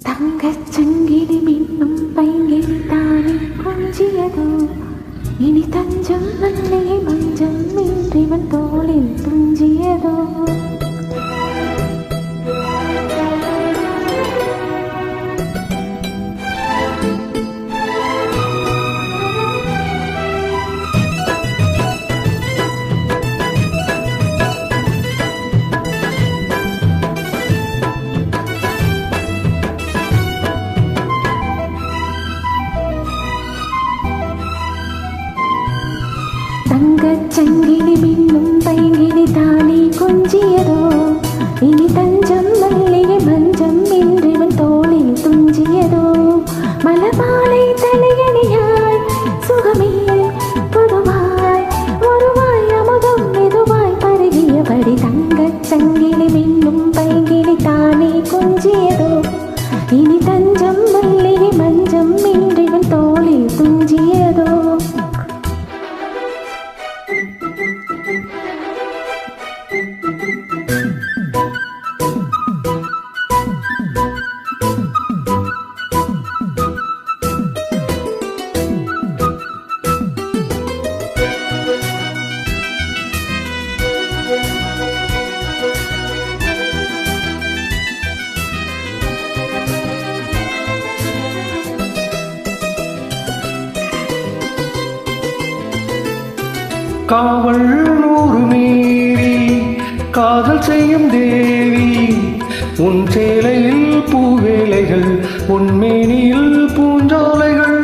தங்கச் சங்கிலி மின்னும் பைங்கிலி தானே கொஞ்சியதோ இனி தஞ்சம் வல்லே மஞ்சம் இன்றிவன் தோளில் துஞ்சியதோ தங்கச் சங்கிலி மின்னும் பைங்கிலி தானே கொஞ்சியதோ இனி தஞ்சம் மல்லிகை மஞ்சம் இன்றிவன் தோளில் துஞ்சியதோ மலமாலை தலையணியாய் சுகமே பொதுவாய் ஒருவாய் அமுதம் மெதுவாய் பருகியபடி தங்கச் சங்கிலி மின்னும் பைங்கிலி தானே கொஞ்சியதோ இனி தஞ்சம் மல்லிகை மஞ்சம் இன்றிவன் தோளில் துஞ்சியதோ காவல் நூறு மீறி காதல் செய்யும் தேவி உன் சேலையில் பூவேலைகள் உன் மேனியில் பூஞ்சோலைகள்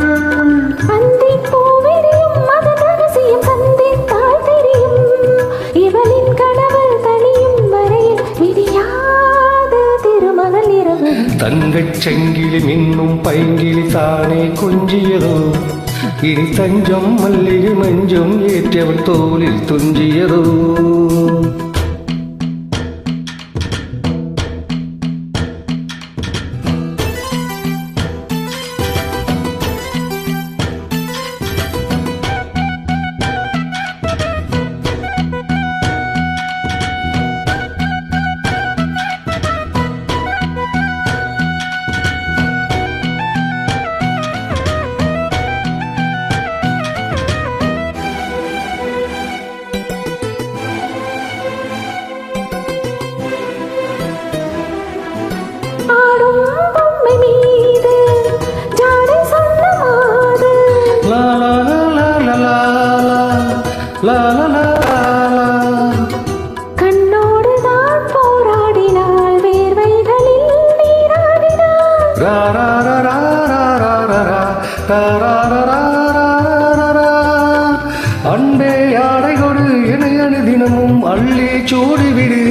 இவளின் கனவல் தனியும் வரையில் விடியாத திருமகள் இரவு தங்கச் சங்கிலி மின்னும் பைங்கிலி தானே கொஞ்சியதோ இனி தஞ்சம் மல்லிகை மஞ்சம் ஏற்றவள் தோளில் துஞ்சியதோ கண்ணோடு தான் போராடினாள் வேர்வைகளில் நீராடினாள் அன்பே யாடை கொடு என தினமும் அள்ளி சூடிவிடு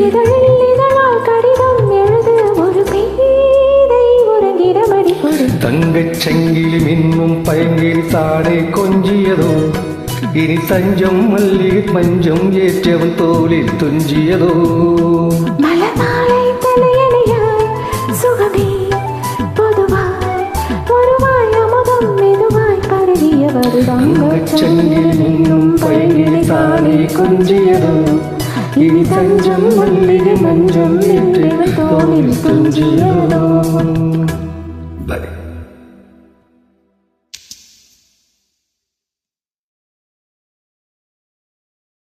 இதழால் கடிதம் எழுது ஒரு பேதை உறங்கிடமடி கொடு தங்கச் சங்கிலி மின்னும் பைங்கிலி தானே கொஞ்சியதோ இனி தஞ்சம் மல்லிகை மஞ்சம் ஏற்றவன் தோளில் துஞ்சியதோ மலமாலை தலையணையாய் சுகமே பொதுவாய் ஒருவாய் அமுதம் மெதுவாய் பருகியவர் தங்கச் சங்கிலி மின்னும் பைங்கிலி தானே கொஞ்சியதோ இனி தஞ்சம் மல்லிகை மஞ்சம் ஏற்றவன் தோளில் துஞ்சியதோ